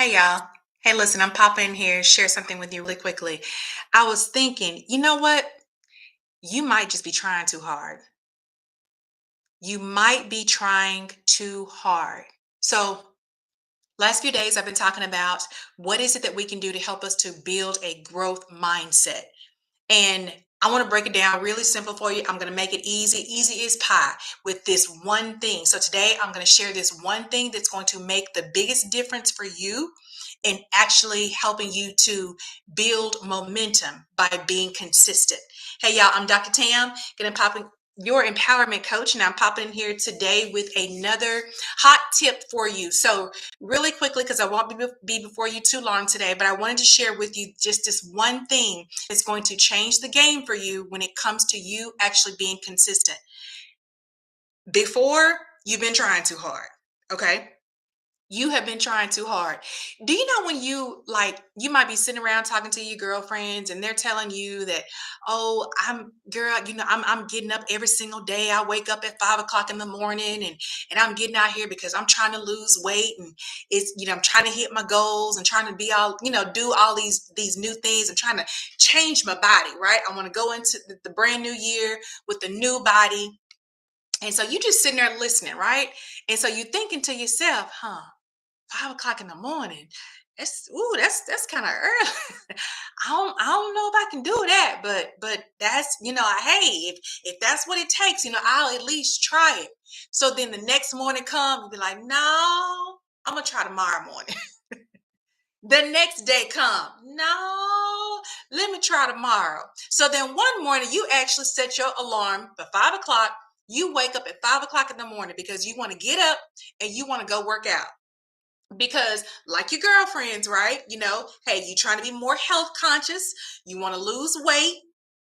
Hey y'all. Hey, listen, I'm popping in here, share something with you really quickly. I was thinking, you know what? You might just be trying too hard. You might be trying too hard. So, last few days I've been talking about what is it that we can do to help us to build a growth mindset. And I want to break it down really simple for you. I'm going to make it easy, easy as pie with this one thing. So today I'm going to share this one thing that's going to make the biggest difference for you in actually helping you to build momentum by being consistent. Hey y'all, I'm Dr. Tam, going to pop in your empowerment coach, and I'm popping in here today with another hot tip for you. So really quickly, because I won't be before you too long today, but I wanted to share with you just this one thing that's going to change the game for you when it comes to you actually being consistent. Before, you've been trying too hard, okay? You have been trying too hard. Do you know when you might be sitting around talking to your girlfriends and they're telling you that, oh, I'm getting up every single day. I wake up at 5 o'clock in the morning and I'm getting out here because I'm trying to lose weight and I'm trying to hit my goals and trying to be all, do all these new things and trying to change my body, right? I want to go into the brand new year with a new body. And so you just sitting there listening, right? And so you thinking to yourself, 5 o'clock in the morning. That's kind of early. I don't know if I can do that, but that's hey, if that's what it takes, I'll at least try it. So then the next morning comes, and be like, no, I'm gonna try tomorrow morning. The next day come, no, let me try tomorrow. So then one morning you actually set your alarm for 5 o'clock. You wake up at 5 o'clock in the morning because you want to get up and you want to go work out because like your girlfriends, right? Hey, you trying to be more health conscious, you want to lose weight,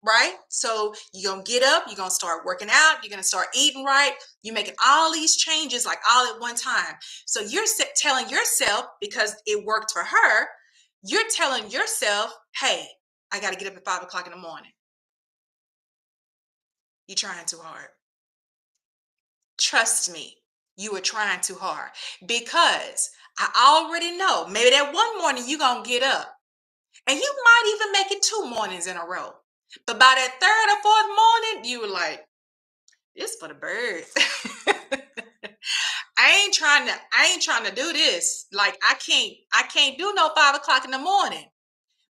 right? So you're gonna get up, you're gonna start working out, you're gonna start eating right, you're making all these changes like all at one time. So you're telling yourself, because it worked for her, you're telling yourself, hey, I got to get up at 5 o'clock in the morning. You're trying too hard. Trust me, you are trying too hard because I already know maybe that one morning you're going to get up and you might even make it 2 mornings in a row. But by that third or fourth morning, you were like, it's for the birds. I ain't trying to do this. Like I can't do no 5 o'clock in the morning.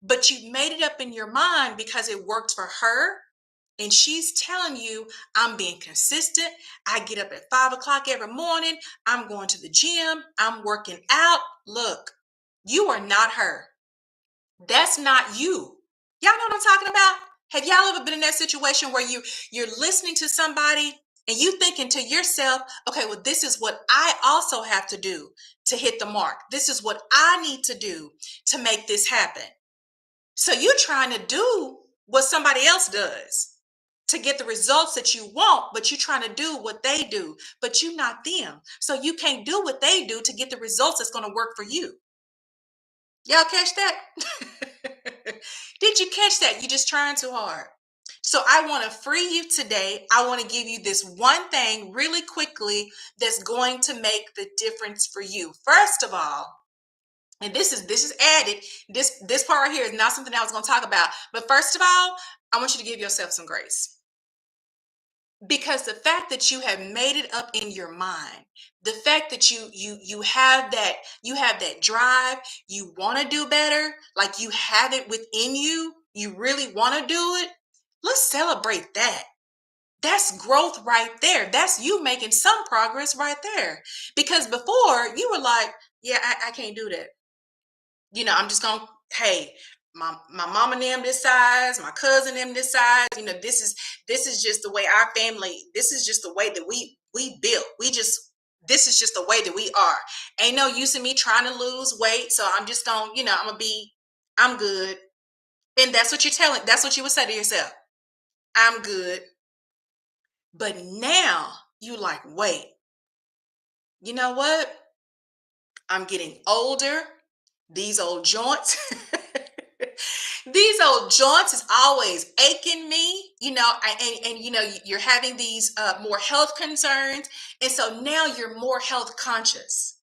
But you made it up in your mind because it worked for her. And she's telling you, I'm being consistent. I get up at 5 o'clock every morning. I'm going to the gym. I'm working out. Look, you are not her. That's not you. Y'all know what I'm talking about? Have y'all ever been in that situation where you're listening to somebody and you thinking to yourself, okay, well, this is what I also have to do to hit the mark. This is what I need to do to make this happen. So you're trying to do what somebody else does to get the results that you want, but you're trying to do what they do, but you're not them. So you can't do what they do to get the results that's going to work for you. Y'all catch that? Did you catch that? You're just trying too hard. So I want to free you today. I want to give you this one thing really quickly that's going to make the difference for you. First of all, and this is added. This part right here is not something I was going to talk about. But first of all, I want you to give yourself some grace. Because the fact that you have made it up in your mind, the fact that you have that drive, you want to do better, like you have it within you, you really want to do it. Let's celebrate that. That's growth right there. That's you making some progress right there. Because before you were like, yeah, I can't do that. I'm just gonna, hey, my mama and them this size, my cousin them this size. This is just the way our family. This is just the way that we built. This is just the way that we are. Ain't no use in me trying to lose weight. So I'm just gonna, I'm good. And that's what you're telling. That's what you would say to yourself. I'm good. But now you like, wait. You know what? I'm getting older. These old joints. These old joints is always aching me, and you're having these more health concerns. And so now you're more health conscious.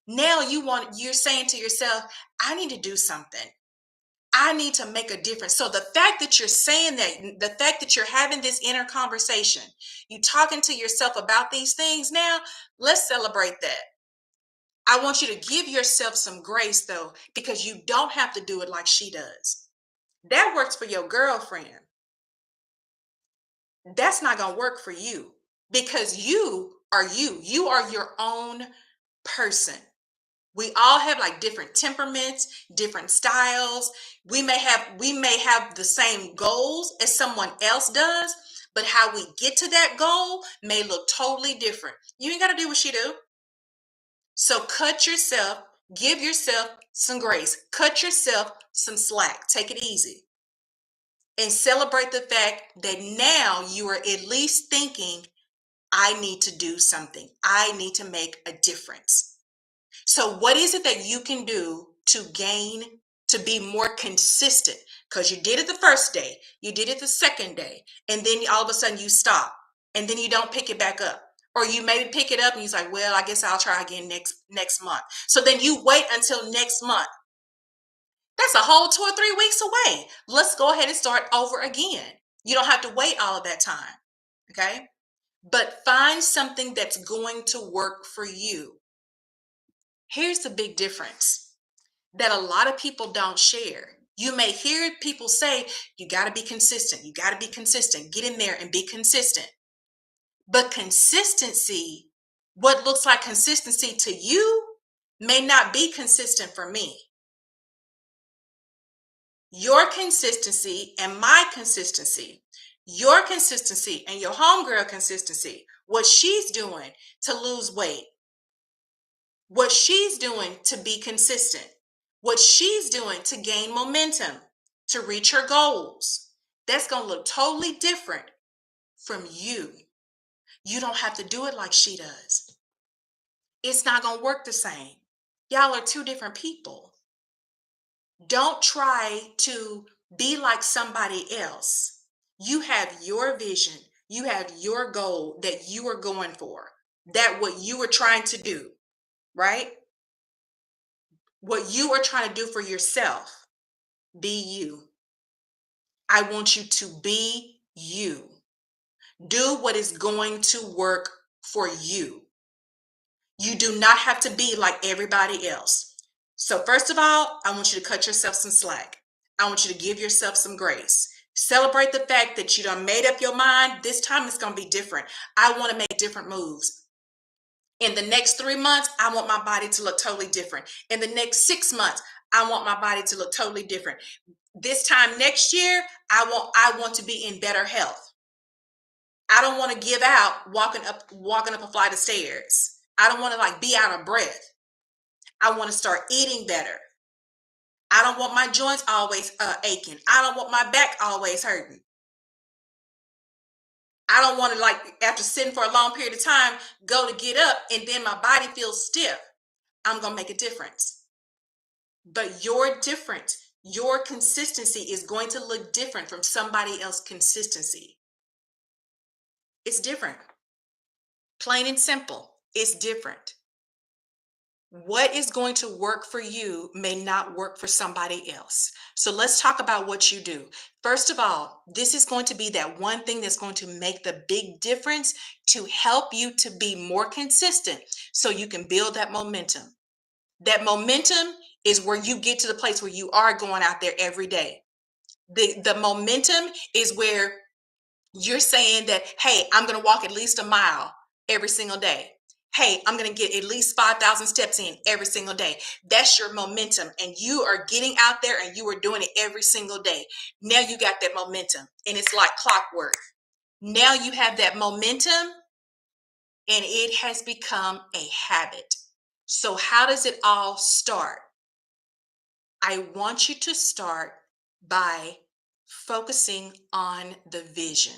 Now you're saying to yourself, I need to do something. I need to make a difference. So the fact that you're saying that, the fact that you're having this inner conversation, you talking to yourself about these things now, let's celebrate that. I want you to give yourself some grace though, because you don't have to do it like she does. That works for your girlfriend. That's not going to work for you because you are you. You are your own person. We all have like different temperaments, different styles. We may have the same goals as someone else does, but how we get to that goal may look totally different. You ain't got to do what she do. So cut yourself, give yourself some grace, cut yourself some slack, take it easy, and celebrate the fact that now you are at least thinking, I need to do something. I need to make a difference. So, what is it that you can do to gain, to be more consistent? Because you did it the first day, you did it the second day, and then all of a sudden you stop, and then you don't pick it back up. Or you maybe pick it up and you're like, well, I guess I'll try again next month. So then you wait until next month. That's a whole 2 or 3 weeks away. Let's go ahead and start over again. You don't have to wait all of that time. Okay. But find something that's going to work for you. Here's the big difference that a lot of people don't share. You may hear people say, you got to be consistent. You got to be consistent. Get in there and be consistent. But consistency, what looks like consistency to you, may not be consistent for me. Your consistency and my consistency, your consistency and your homegirl consistency, what she's doing to lose weight, what she's doing to be consistent, what she's doing to gain momentum, to reach her goals. That's going to look totally different from you. You don't have to do it like she does. It's not going to work the same. Y'all are two different people. Don't try to be like somebody else. You have your vision. You have your goal that you are going for, that what you are trying to do, right? What you are trying to do for yourself. Be you. I want you to be you. Do what is going to work for you. You do not have to be like everybody else. So first of all, I want you to cut yourself some slack. I want you to give yourself some grace. Celebrate the fact that you done made up your mind. This time it's going to be different. I want to make different moves. In the next 3 months, I want my body to look totally different. In the next 6 months, I want my body to look totally different. This time next year, I want to be in better health. I don't want to give out walking up a flight of stairs. I don't want to like be out of breath. I want to start eating better. I don't want my joints always aching. I don't want my back always hurting. I don't want to like after sitting for a long period of time go to get up and then my body feels stiff. I'm going to make a difference. But your difference, your consistency is going to look different from somebody else's consistency. It's different. Plain and simple. It's different. What is going to work for you may not work for somebody else. So let's talk about what you do. First of all, this is going to be that one thing that's going to make the big difference to help you to be more consistent so you can build that momentum. That momentum is where you get to the place where you are going out there every day. The momentum is where you're saying that, hey, I'm going to walk at least a mile every single day. Hey, I'm going to get at least 5,000 steps in every single day. That's your momentum. And you are getting out there and you are doing it every single day. Now you got that momentum and it's like clockwork. Now you have that momentum and it has become a habit. So how does it all start? I want you to start by focusing on the vision.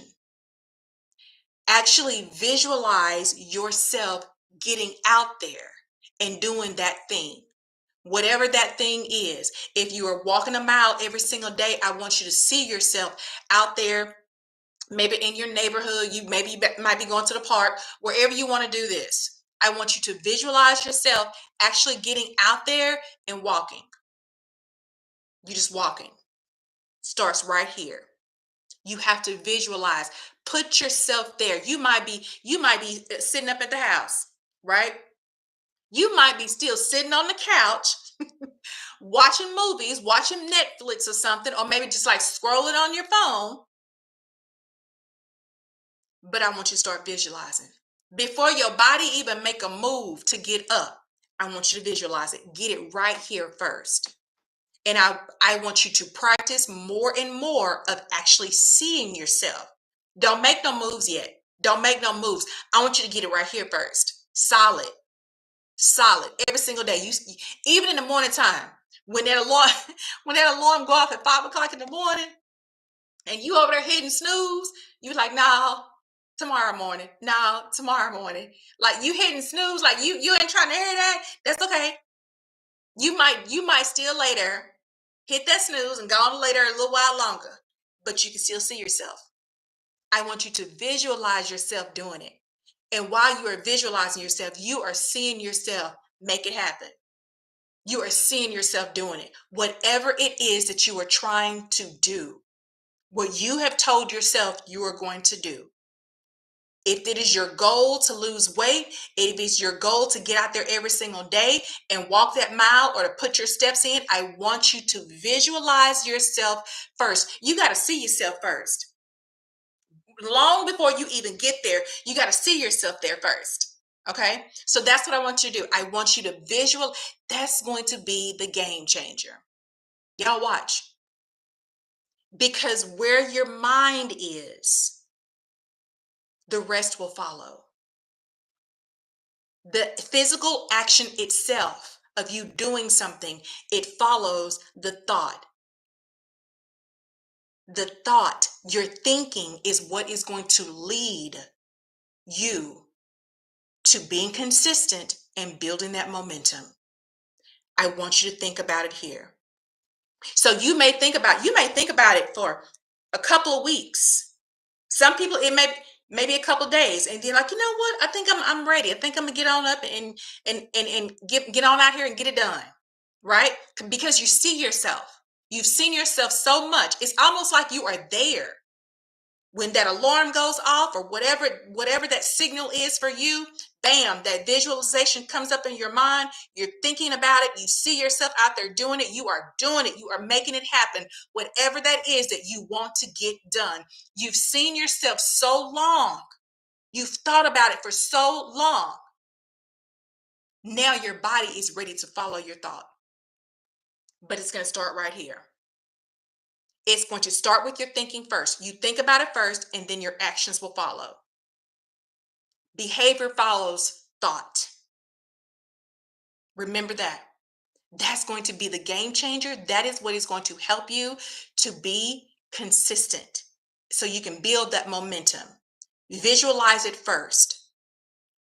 Actually visualize yourself getting out there and doing that thing, whatever that thing is. If you are walking a mile every single day, I want you to see yourself out there, maybe in your neighborhood. Might be going to the park, wherever you want to do this. I want you to visualize yourself actually getting out there and walking. You just walking. Starts right here. You have to visualize. Put yourself there. You might be sitting up at the house, right? You might be still sitting on the couch watching movies, watching Netflix or something, or maybe just like scrolling on your phone. But I want you to start visualizing. Before your body even make a move to get up, I want you to visualize it. Get it right here first. And I want you to practice more and more of actually seeing yourself. Don't make no moves yet. Don't make no moves. I want you to get it right here first. Solid, solid. Every single day. Even in the morning time, when that alarm, when that alarm go off at 5 o'clock in the morning, and you over there hitting snooze, you like, no, tomorrow morning. No, tomorrow morning. Like you hitting snooze, like you ain't trying to hear that. That's okay. You might still later hit that snooze and go on later a little while longer, but you can still see yourself. I want you to visualize yourself doing it. And while you are visualizing yourself, you are seeing yourself make it happen. You are seeing yourself doing it. Whatever it is that you are trying to do, what you have told yourself you are going to do. If it is your goal to lose weight, if it's your goal to get out there every single day and walk that mile or to put your steps in, I want you to visualize yourself first. You got to see yourself first. Long before you even get there, you got to see yourself there first. Okay. So that's what I want you to do. I want you to visual. That's going to be the game changer. Y'all watch. Because where your mind is, the rest will follow. The physical action itself of you doing something, it follows the thought. The thought, your thinking is what is going to lead you to being consistent and building that momentum. I want you to think about it here. So you may think about it for a couple of weeks. Some people it may maybe a couple of days, and then like, you know what? I think I'm ready. I think I'm gonna get on up and get on out here and get it done. Right? Because you see yourself. You've seen yourself so much. It's almost like you are there. When that alarm goes off or whatever that signal is for you, bam, that visualization comes up in your mind. You're thinking about it. You see yourself out there doing it. You are doing it. You are making it happen. Whatever that is that you want to get done. You've seen yourself so long. You've thought about it for so long. Now your body is ready to follow your thought. But it's going to start right here. It's going to start with your thinking first. You think about it first, and then your actions will follow. Behavior follows thought. Remember that. That's going to be the game changer. That is what is going to help you to be consistent so you can build that momentum. Visualize it first,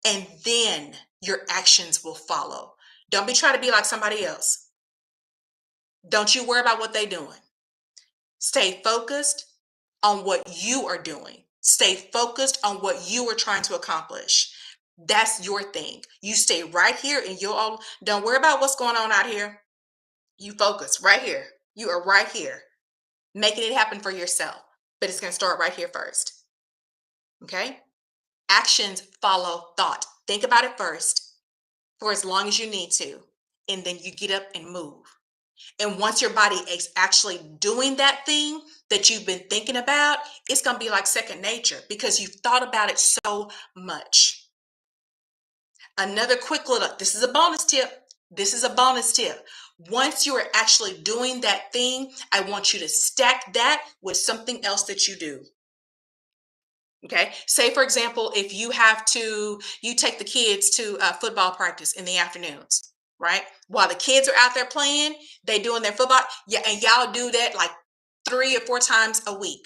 and then your actions will follow. Don't be trying to be like somebody else. Don't you worry about what they're doing. Stay focused on what you are doing. Stay focused on what you are trying to accomplish. That's your thing. You stay right here and you'll all don't worry about what's going on out here. You focus right here. You are right here, making it happen for yourself. But it's going to start right here first. Okay? Actions follow thought. Think about it first for as long as you need to. And then you get up and move. And once your body is actually doing that thing that you've been thinking about, it's going to be like second nature because you've thought about it so much. Another quick little, this is a bonus tip. This is a bonus tip. Once you are actually doing that thing, I want you to stack that with something else that you do. Okay. Say, for example, if you take the kids to football practice in the afternoons, right? While the kids are out there playing, they doing their football. Yeah. And y'all do that like 3 or 4 times a week.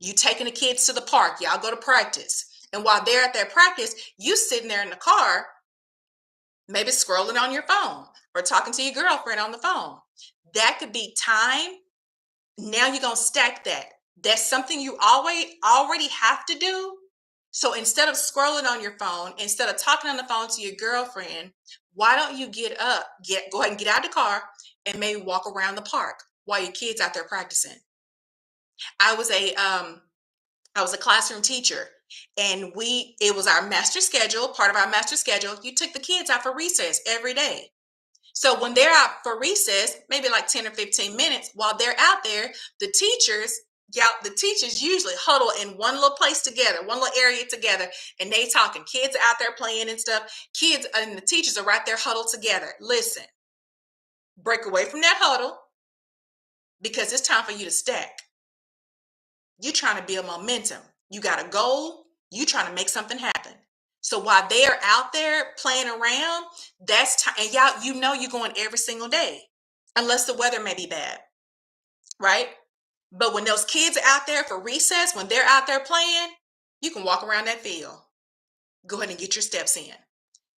You taking the kids to the park, y'all go to practice. And while they're at their practice, you sitting there in the car, maybe scrolling on your phone or talking to your girlfriend on the phone. That could be time. Now you're going to stack that. That's something you always already have to do. So instead of scrolling on your phone, instead of talking on the phone to your girlfriend, why don't you get up, go ahead and get out of the car and maybe walk around the park while your kids out there practicing. I was a I was a classroom teacher, and it was our master schedule, part of our master schedule. You took the kids out for recess every day. So when they're out for recess, maybe like 10 or 15 minutes, while they're out there, the teachers, yeah, the teachers usually huddle in one little place together, one little area together, and they talking. Kids are out there playing and stuff. Kids and the teachers are right there huddled together. Listen, break away from that huddle because it's time for you to stack. You're trying to build momentum. You got a goal. You trying to make something happen. So while they're out there playing around, that's time. And y'all, you're going every single day, unless the weather may be bad, right? But when those kids are out there for recess, when they're out there playing, you can walk around that field. Go ahead and get your steps in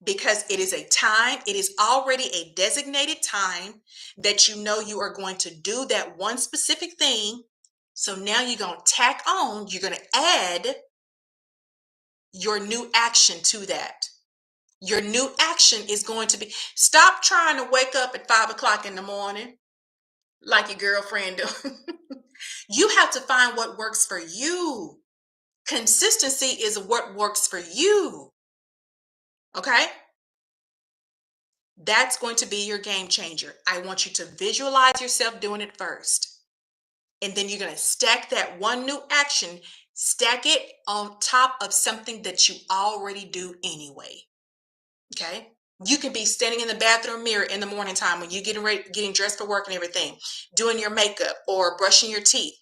because it is a time, it is already a designated time that you are going to do that one specific thing. So now you're going to tack on, you're going to add your new action to that. Your new action is going to be stop trying to wake up at 5 o'clock in the morning like your girlfriend do. You have to find what works for you. Consistency is what works for you. Okay? That's going to be your game changer. I want you to visualize yourself doing it first. And then you're going to stack that one new action, stack it on top of something that you already do anyway. Okay? You can be standing in the bathroom mirror in the morning time when you're getting ready, getting dressed for work and everything, doing your makeup or brushing your teeth.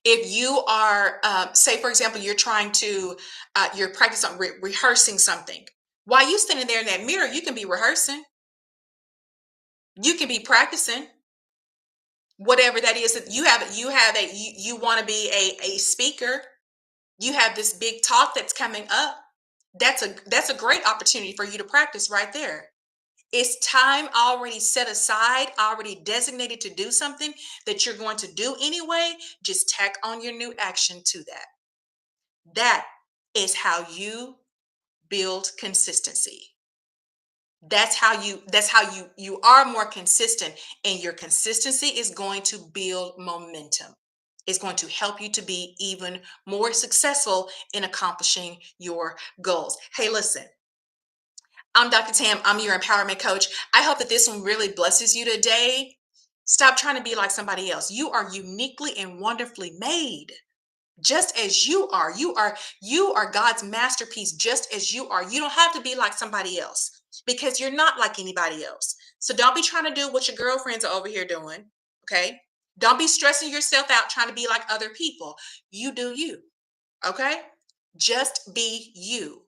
If you are, say, for example, you're practicing, rehearsing something. While you standing there in that mirror, you can be rehearsing. You can be practicing whatever that is that you want to be a speaker. You have this big talk that's coming up. That's a great opportunity for you to practice right there. It's time already set aside, already designated to do something that you're going to do anyway. Just tack on your new action to that. That is how you build consistency. That's how you are more consistent, and your consistency is going to build momentum. It's going to help you to be even more successful in accomplishing your goals. Hey, listen, I'm Dr. Tam. I'm your empowerment coach. I hope that this one really blesses you today. Stop trying to be like somebody else. You are uniquely and wonderfully made. Just as you are God's masterpiece just as you are. You don't have to be like somebody else because you're not like anybody else. So don't be trying to do what your girlfriends are over here doing, okay? Don't be stressing yourself out trying to be like other people. You do you, okay? Just be you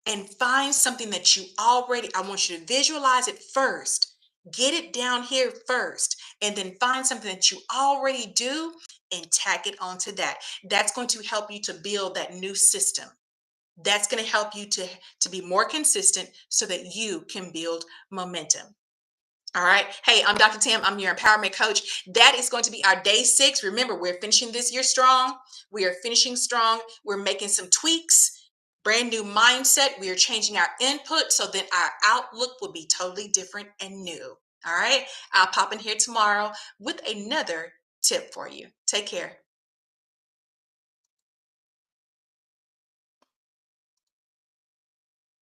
and find something that I want you to visualize it first. Get it down here first, and then find something that you already do and tack it onto that. That's going to help you to build that new system. That's going to help you to be more consistent so that you can build momentum. All right. Hey, I'm Dr. Tam. I'm your empowerment coach. That is going to be our day 6. Remember, we're finishing this year strong. We are finishing strong. We're making some tweaks, brand new mindset. We are changing our input so that our outlook will be totally different and new. All right. I'll pop in here tomorrow with another tip for you. Take care.